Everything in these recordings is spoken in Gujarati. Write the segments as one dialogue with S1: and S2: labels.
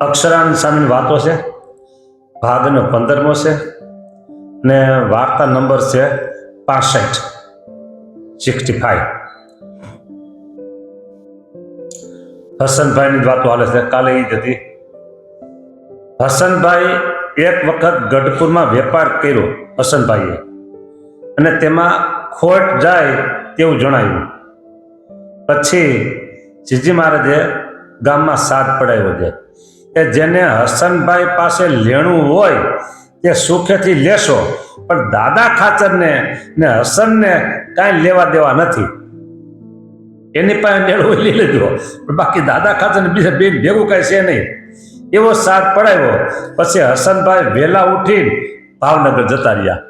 S1: અક્ષરાનંદ સ્વામીની વાતો છે, ભાગનો 15મો છે ને વાર્તા નંબર છે 65. હસનભાઈની વાતો હાલે છે. કાલે એ જ હતી. હસનભાઈ એક વખત ગઢપુરમાં વેપાર કર્યો હસનભાઈએ, અને તેમાં ખોટ જાય તેવું જણાયું. પછી જીજી મહારાજે ગામમાં સાથ પડાવ્યો છે કે જેને હસનભાઈ પાસે લેણું હોય તે સુખેથી લેશો, પણ દાદા ખાચરને ને હસનને કાંઈ લેવા દેવા નથી. એની પાસે લેણું લઈ લેજો, પણ બાકી દાદા ખાચરને બીજા બે ભેગું કાંઈ છે નહીં. એવો સાથ પડાવ્યો. પછી હસનભાઈ વહેલા ઉઠીને ભાવનગર જતા રહ્યા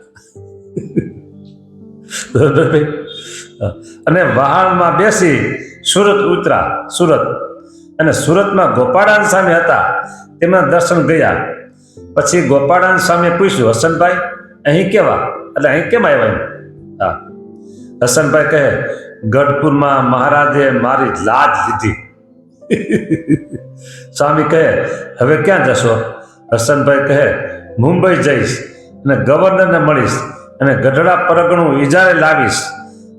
S1: અને વાહનમાં બેસી સુરત ઉતરા. સુરત અને સુરતમાં ગોપાળાન સ્વામી હતા, તેમના દર્શન ગયા. પછી ગોપાળાન સ્વામીએ પૂછ્યું, હસનભાઈ અહીં કેવા, એટલે અહીં કેમ આવ્યા? હા, હસનભાઈ કહે, ગઢપુરમાં મહારાજે મારી લાજ લીધી. સ્વામી કહે, હવે ક્યાં જશો? હસનભાઈ કહે, મુંબઈ જઈશ અને ગવર્નરને મળીશ અને ગઢડા પરગણું ઇજારે લાવીશ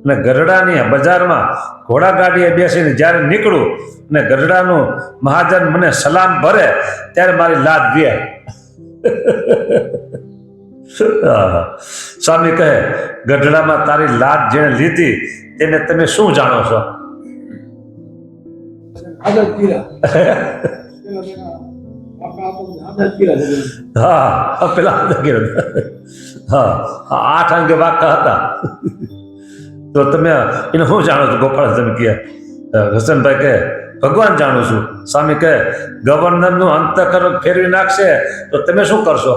S1: અને ગઢડાની બજારમાં ઘોડાગાડીએ બેસીને જ્યારે નીકળું અને ગઢડાનું મહાજન મને સલામ ભરે ત્યારે મારી લાજ દે. સ્વામી કહે, ગઢડામાં તારી લાજ જેને લીધી તેને તમે શું જાણો છો? હા, પેલા 8 અંગે વાક્ય હતા. તો તમે એને શું જાણો છો? ગોપાલ તમે કહે. હસનભાઈ કહે, ભગવાન જાણું છું. સ્વામી કહે, ગવર્નરનું અંતઃકરણ ફેરવી નાખશે તો તમે શું કરશો?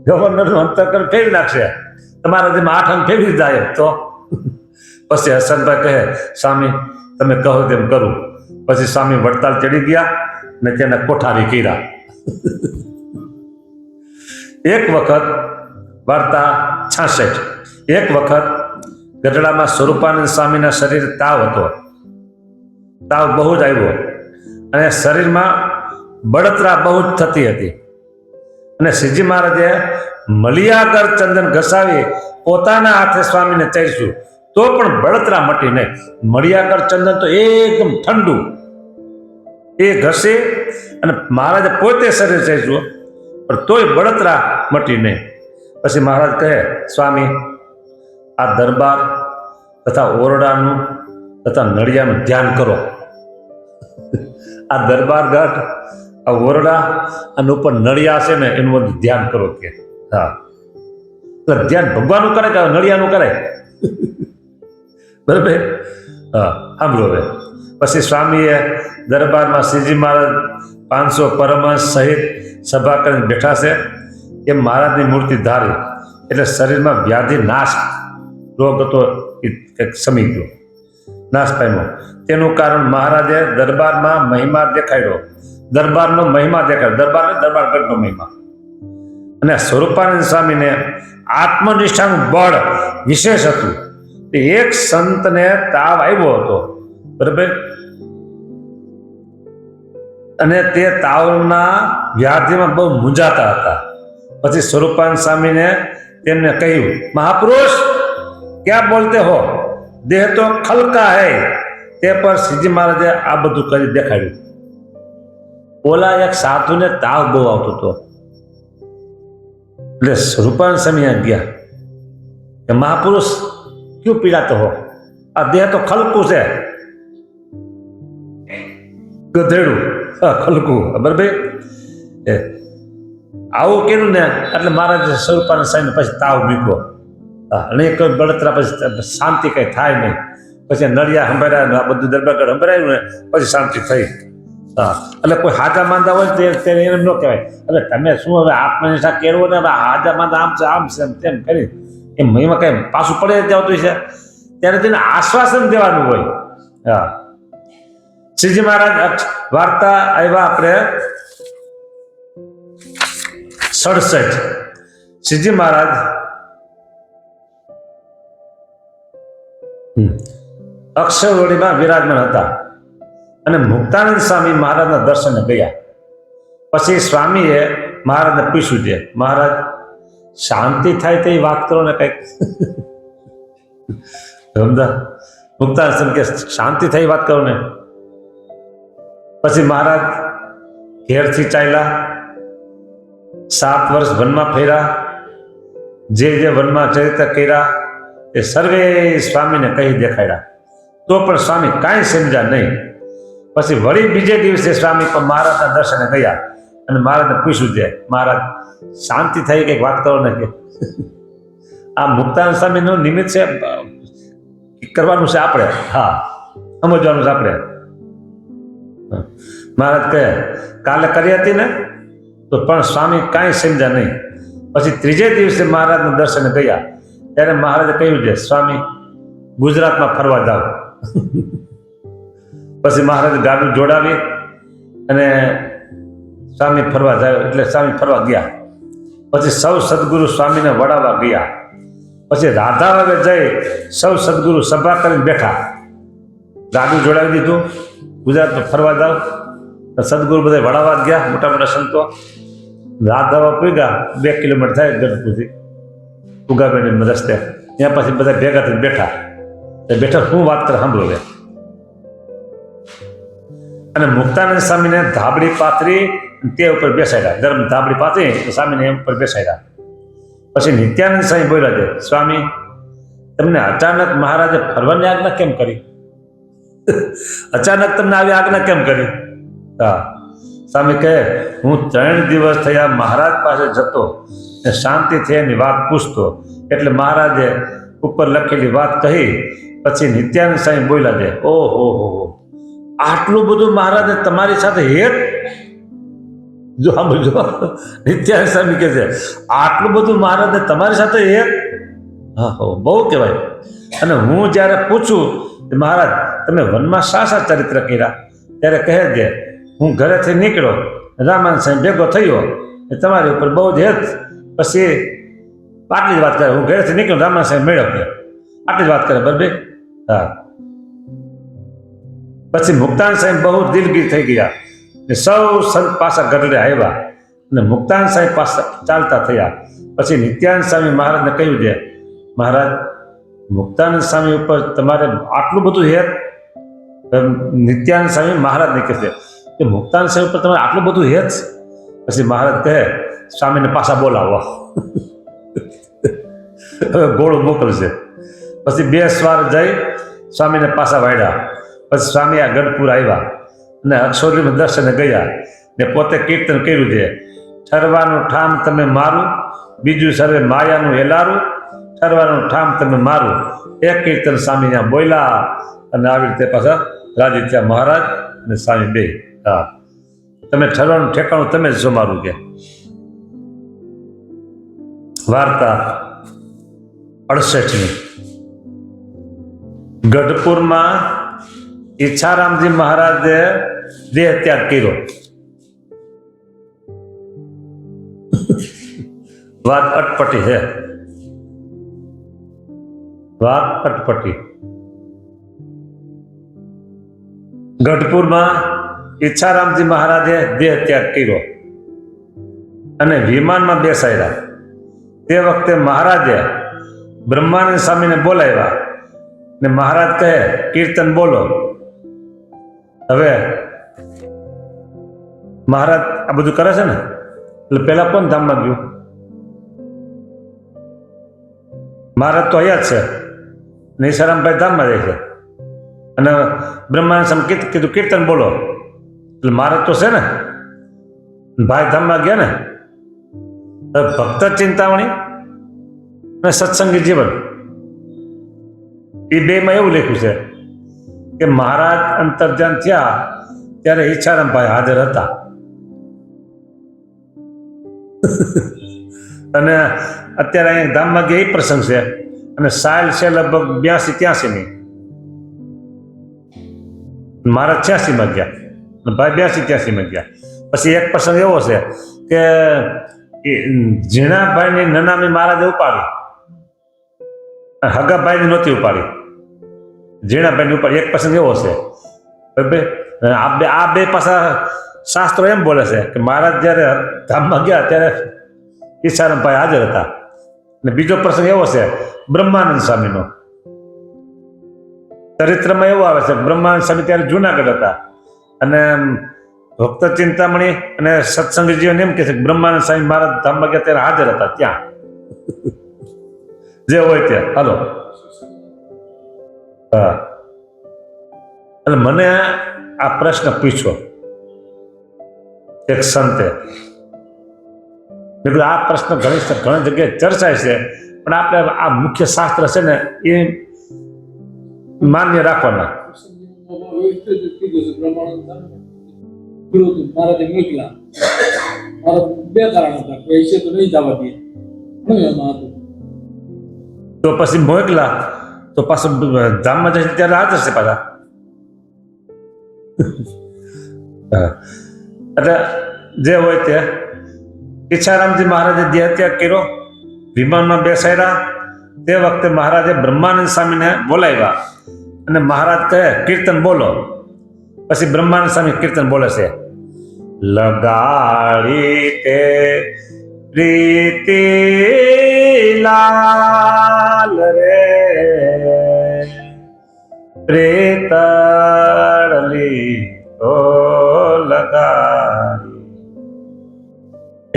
S1: ગવર્નરનું અંતઃકરણ ફેરવી નાખશે, તમારા જેમ 8 અંગ ફેરવી જાય તો. પછી હસનભાઈ કહે, સ્વામી તમે કહો તેમ કરું. પછી સ્વામી વડતાલ ચડી ગયા ને તેને કોઠારી કર્યા. એક વખત વાર્તા 66. એક વખત ગઢડામાં સ્વરૂપાનંદ સ્વામીના શરીરે તાવ હતો. તાવ બહુ જ આવ્યો અને શરીરમાં બળતરા બહુ જ થતી હતી. અને શ્રીજી મહારાજે મલિયાગર ચંદન ઘસાવી પોતાના હાથે સ્વામીને ચડ્યું તો પણ બળતરા મટી નહીં. મલિયાગર ચંદન તો એકદમ ઠંડુ, એ ઘસે અને મહારાજે પોતે શરીર ચડ્યું પણ તોય બળતરા મટી નહીં. પછી મહારાજ કહે, સ્વામી આ દરબાર તથા ઓરડાનું તથા નળિયાનું ધ્યાન કરો. આ દરબાર ગઢ, આ ઓરડા અને ઉપર નળિયા છે ને એનું બધું ધ્યાન કરો કે. હા, ધ્યાન ભગવાનનું કરે કે નળિયાનું કરે? બરાબર. હા, સાંભળો હવે. પછી સ્વામીએ દરબારમાં શ્રીજી મહારાજ 500 પરમહંસ સહિત સભા કરીને બેઠા છે એમ મહારાજની મૂર્તિ ધારી, એટલે શરીરમાં વ્યાધિ નાશ રોગ હતો એ સમી ગયો, નાશ પામ્યો. તેનું કારણ મહારાજે દરબારમાં મહિમા દેખાડ્યો. દરબારનો મહિમા દેખાડ્યો. દરબારગઢનો મહિમા. અને સ્વરૂપાનંદ સ્વામીને આત્મનિષ્ઠાનું બળ વિશેષ હતું. એક સંતને તાવ આવ્યો હતો, બરાબર, અને તે તાવના વ્યાધિમાં બહુ મૂંઝાતા હતા. પછી સ્વરૂપાનંદ સ્વામીને તેમને કહ્યું, મહાપુરુષ ક્યાં બોલતે હો, દેહ તો ખલકા હૈ. તે પર શ્રીજી મહારાજે આ બધું કરી દેખાડ્યું. ઓલા એક સાધુને તાવ બહુ આવતો હતો એટલે સ્વરૂપાનંદ સ્વામી ગયા કે મહાપુરુષ ક્યું પીડાતો હો, આ દેહ તો ખલકું છે, ગધેડું ખલકું, બરાબર. આવું કર્યું ને એટલે મહારાજ સ્વરૂપાનંદ સ્વામી પછી તાવ મૂક્યો. અને કોઈ બળતરા પછી શાંતિ કઈ થાય નહીં. પછી નળિયા સંભળાયું, આ બધું દરબારગઢ સંભળાયું ને પછી શાંતિ થઈ. હા, એટલે કોઈ હાજા માંદા હોય તેને એમ ન કહેવાય, એટલે તમે શું હવે આત્મનિષ્ઠા કેળવો ને હાજા માંદા આમ છે આમ છે તેમ કરી એમ મહિમા કઈ પાછું પડે જતું છે ત્યારે તેને આશ્વાસન દેવાનું હોય. હા, શ્રીજી મહારાજ વાર્તા આવ્યા આપણે 67. શ્રીજી મહારાજ અક્ષરવડીમાં વિરાજમાન હતા અને મુક્તાનંદ સ્વામી મહારાજના દર્શને ગયા. પછી સ્વામીએ મહારાજને પૂછ્યું છે, મહારાજ શાંતિ થાય તે વાત કરો ને કંઈક. સમજા? મુક્તાનંદ કે શાંતિ થઈ વાત કરો ને. પછી મહારાજ ઘેરથી ચાલ્યા, 7 વર્ષ વનમાં ફર્યા, જે વનમાં ચરિત્ર કર્યા એ સર્વે સ્વામીને કહી દેખાડ્યા, તો પણ સ્વામી કાંઈ સમજ્યા નહીં. પછી વળી બીજે દિવસે સ્વામી પણ મહારાજના દર્શને ગયા અને મહારાજને પૂછ્યું છે, મહારાજ શાંતિ થઈ કંઈક વાત કરો ને. કે આ મુક્તાનંદ સ્વામીનું નિમિત્ત છે, કરવાનું છે આપણે, હા સમજવાનું છે આપણે. મહારાજ કહે કાલે કરી હતી ને, તો પણ સ્વામી કાંઈ સમજ્યા નહીં. પછી ત્રીજે દિવસે મહારાજના દર્શને ગયા ત્યારે મહારાજે કહ્યું છે, સ્વામી ગુજરાતમાં ફરવા જાઓ. પછી મહારાજે ગાડું જોડાવી અને સ્વામી ફરવા જાય એટલે સ્વામી ફરવા ગયા. પછી સૌ સદગુરુ સ્વામીને વડાવવા ગયા. પછી રાધાવાવે જઈ સૌ સદગુરુ સભા કરીને બેઠા, ગાડું જોડાવી દીધું, ગુજરાતમાં ફરવા જાઓ. સદગુરુ બધા વડાવવા ગયા, મોટા મોટા સંતો. રાધાવા પૂગ્યા, 2 કિલોમીટર થાય ગઢપુરથી ઉગાબેન રસ્તે. ત્યાં પછી બધા ભેગા થઈને બેઠા. બેઠા શું વાત કરે સાંભળો લે. અને મુક્તાનંદ સ્વામીને ધાબળી પાથરી તે ઉપર બેસાડ્યા, ગરમ ધાબળી પાથરી સ્વામીને એમ ઉપર બેસાડ્યા. પછી નિત્યાનંદ સ્વામી બોલ્યા છે, સ્વામી તમને અચાનક મહારાજે ફરવાની આજ્ઞા કેમ કરી? અચાનક તમને આવી આજ્ઞા કેમ કરી? હા, સ્વામી કહે હું 3 દિવસ થયા મહારાજ પાસે જતો ને શાંતિથી એની વાત પૂછતો, એટલે મહારાજે ઉપર લખેલી વાત કહી. પછી નિત્યાનંદ સ્વામી બોલ્યા છે, ઓહો આટલું બધું મહારાજે તમારી સાથે હેત. જો સાંભળજો, નિત્યાનંદ સ્વામી કહે છે આટલું બધું મહારાજે તમારી સાથે હેત. હા હો, બહુ કહેવાય. અને હું જ્યારે પૂછું મહારાજ તમે વનમાં શા ચરિત્ર કર્યા, ત્યારે કહે છે હું ઘરેથી નીકળ્યો, રામાનંદ સાહેબ ભેગો થયો, તમારી ઉપર બહુ જ હેત. પછી આટલી જ વાત કરે, હું ઘરેથી નીકળ્યો, રામાનંદ સાહેબ મેળવ્યો, આટલી જ વાત કરે બરાબર. હા. પછી મુક્તાનંદ સાહેબ બહુ દિલગીર થઈ ગયા ને સૌ સંત પાછા ગઢડે આવ્યા અને મુક્તાનંદ સાહેબ પાછા ચાલતા થયા. પછી નિત્યાનંદ સ્વામી મહારાજને કહ્યું છે, મહારાજ મુક્તાનંદ સ્વામી ઉપર તમારે આટલું બધું હેત? નિત્યાનંદ સ્વામી મહારાજને કહે છે કે મુક્તાનંદ સ્વામી ઉપર તમારે આટલું બધું હેત? પછી મહારાજ કહે સ્વામીને પાછા બોલાવો. હવે ગોળું મોકલશે. પછી 2 સ્વાર જઈ સ્વામીને પાછા વાળ્યા. પછી સ્વામી આ ગઢપુર આવ્યા અને અક્ષોરીમાં દર્શને ગયા ને પોતે કીર્તન કર્યું છે, ઠરવાનું ઠામ તમે મારું, બીજું સર્વે માયાનું એલારું, ઠરવાનું ઠામ તમે મારું. એક કીર્તન સ્વામી ત્યાં બોલ્યા અને આવી રીતે પાછા રાજી થયા મહારાજ અને સ્વામી બે. હા, તમે ઠરવાનું ઠેકાણું તમે જ છો મારું. કે વાર્તા 68ની. ગઢપુરમાં ઈચ્છારામજી મહારાજે દેહ ત્યાગ કર્યો. વાત અટપટી છે, વાત અટપટી. ગઢપુરમાં ઈચ્છારામજી મહારાજે દેહ ત્યાગ કર્યો અને વિમાનમાં બેસાડ્યા. તે વખતે મહારાજે બ્રહ્માનંદ સ્વામીને બોલાવ્યા ને મહારાજ કહે કીર્તન બોલો. હવે મહારાજ આ બધું કરે છે ને, એટલે પેલા કોણ ધામમાં ગયું? મહારાજ તો અહીંયા જ છે, નિશારામભાઈ ધામમાં જાય છે. અને બ્રહ્માનંદ સ્વામી કીધું કીર્તન બોલો, એટલે મહારાજ તો છે ને, ભાઈ ધામમાં ગયા ને. ભક્ત ચિંતામણી અને સત્સંગી જીવન એ 2માં એવું લખ્યું છે કે મહારાજ અંતર્ધ્યાન થયા ત્યારે ઈચ્છારામભાઈ હાજર હતા. અને અત્યારે અહીંયા ધામમાં ગયા એ પ્રસંગ છે અને સાલ છે લગભગ 82-83ની. મહારાજ 86માં ગયા અને ભાઈ 82-83માં ગયા. પછી એક પ્રસંગ એવો છે કે ઝીણાભાઈની નનામી મહારાજે ઉપાડી, હગાભાઈની નહોતી ઉપાડી, ઝીણાભાઈની ઉપાડી. એક પ્રસંગ એવો છે. આ બે પાછા શાસ્ત્રો એમ બોલે છે કે મહારાજ જ્યારે ધામમાં ગયા ત્યારે ઈચ્છારામભાઈ હાજર હતા. અને બીજો પ્રસંગ એવો છે બ્રહ્માનંદ સ્વામીનો. ચરિત્રમાં એવું આવે છે બ્રહ્માનંદ સ્વામી ત્યારે જુનાગઢ હતા અને ભક્ત ચિંતામણી અને સત્સંગજીઓને એમ કે છે કે બ્રહ્માનંદ સ્વામી મહારાજ ધામમાં ગયા ત્યારે હાજર હતા ત્યાં. જે હોય ત્યાં હાલો. હા, એટલે મને આ પ્રશ્ન પૂછ્યો એક સંતે. મેં કીધું આ પ્રશ્ન ઘણી જગ્યાએ ચર્ચાય છે, પણ આપણે આ મુખ્ય શાસ્ત્ર છે ને એ માન્ય રાખવાના. તો પછી મોકલા તો પાછું ધામમાં જશે ત્યારે હાજર છે પાછા. એટલે જે હોય તે ઈચ્છારામજી મહારાજે દેહત્યાગ કર્યો, વિમાનમાં બેસાડ્યા. તે વખતે મહારાજે બ્રહ્માનંદ સ્વામીને બોલાવ્યા અને મહારાજ કહે કીર્તન બોલો. પછી બ્રહ્માનંદ સ્વામી કીર્તન બોલે છે, લગાડી તે પ્રીતિ લાલ રે પ્રેતળલી ઓ લગાડી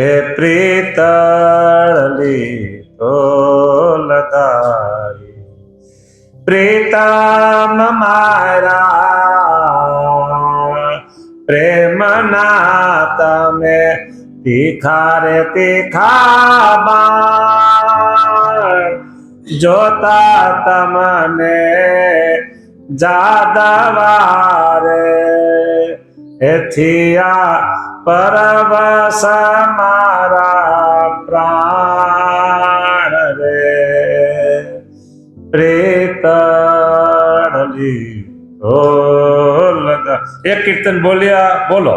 S1: એ પ્રેતળલી ઓ લગાડી પ્રેતમ મારા પ્રેમના તમે તીખા રે તીખા બાણ જોતા તમને જાદવારે એથી આ પરવસ મારા પ્રાણ રે પ્રેતળલી ઓ લગા. એક કીર્તન બોલ્યા બોલો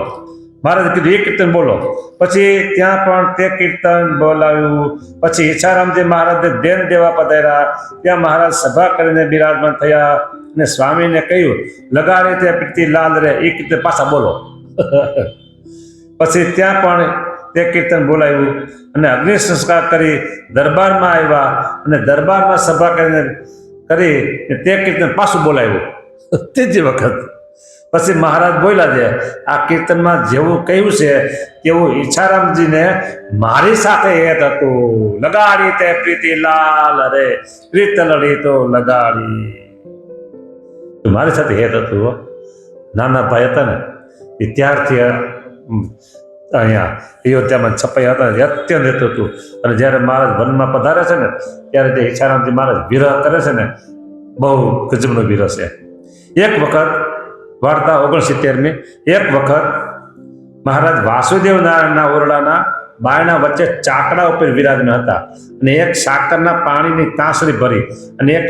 S1: મહારાજ કીધું એક કીર્તન બોલો. પછી ત્યાં પણ તે કીર્તન બોલાવ્યું. પછી ઈચ્છારામજી મહારાજે દેન દેવા પધાર્યા. ત્યાં મહારાજ સભા કરીને બિરાજમાન થયા અને સ્વામીને કહ્યું લગાડે તે પ્રીતિ લાલ રે એ કીર્તન પાછા બોલો. પછી ત્યાં પણ તે કીર્તન બોલાવ્યું અને અગ્નિ સંસ્કાર કરી દરબારમાં આવ્યા અને દરબારમાં સભા કરીને તે કીર્તન પાછું બોલાવ્યું ત્રીજી વખત. પછી મહારાજ બોલ્યા છે આ કીર્તનમાં જેવું કહ્યું છે તેવું ઈચ્છારામજીને મારી સાથે હેત હતું. લગાડી તે પ્રીતિ લાલ રે પ્રીતલડી તો લગાડી. મારી સાથે હેત હતું. નાના ભાઈ હતા ને એ ત્યારથી અહીંયા અયોધ્યામાં છપાઈ હતા અત્યંત હેત હતું. અને જ્યારે મહારાજ વનમાં પધારે છે ને ત્યારે જે ઈચ્છારામજી મહારાજ વિરહ કરે છે ને બહુ ગજબનો વિરહ છે. એક વખત વાર્તા 69મી એક વખત મહારાજ વાસુદેવ નારાયણના ઓરડાના બાયણા વચ્ચે ચાકડા ઉપર વિરાજમાન હતા અને એક સાકરના પાણીની તાંસળી ભરી અને એક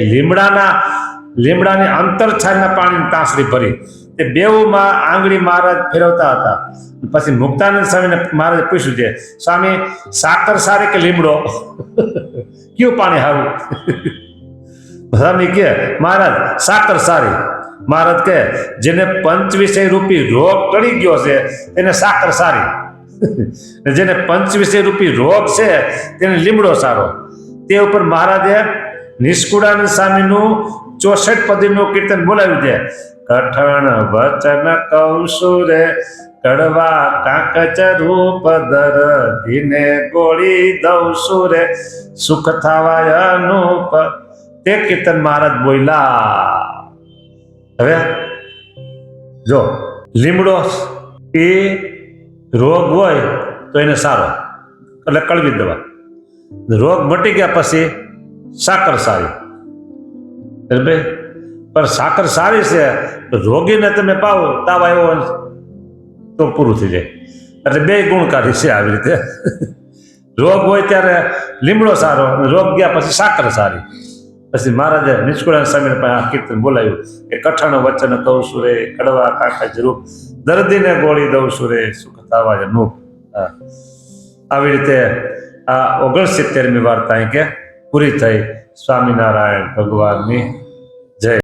S1: લીમડાની અંતરછાલના પાણીની તાંસળી ભરી. તે બેઉમાં આંગળી મહારાજ ફેરવતા હતા. પછી મુક્તાનંદ સ્વામીને મહારાજે પૂછ્યું છે સ્વામી સાકર સારી કે લીમડો કયું પાણી સારું? સ્વામી કે મહારાજ સાકર સારી. મહારાજ કહે જેને 25 રૂપી રોગ ટળી ગયો છે તેને સાકર સારી, જેને 25 રૂપી રોગ છે તેને લીમડો સારો. તે ઉપર મહારાજે નિષ્કુળાનંદ સ્વામીનું 64 પદીનું કીર્તન બોલાવ્યું છે. કઠણ વચન કૌશુરે કડવા કાંકચ રૂપ દર ધીને ગોળી દઉં સુરે સુખ થવાય અનુપ. તે કીર્તન મહારાજ બોલ્યા. હવે જો લીમડો એ રોગ હોય તો એને સારો એટલે કડવી દવા. રોગ મટી ગયા પછી સાકર સારી. પણ સાકર સારી છે તો રોગીને તમે પાવો તાવ આવ્યો હોય તો પૂરું થઈ જાય. એટલે બે ગુણકારી છે આવી રીતે. રોગ હોય ત્યારે લીમડો સારો, રોગ ગયા પછી સાકર સારી. પછી મહારાજે નિષ્કુળાનંદ સ્વામીને પણ આ કીર્તન બોલાવ્યું કે કઠણ વચન કહું સુરે કડવા કાંકચ રૂપ દર્દીને ગોળી દઉં સુરે સુખ થવા અનુપ. આવી રીતે આ 69મી વાર્તા અહીં કે પૂરી થઈ. સ્વામિનારાયણ ભગવાનની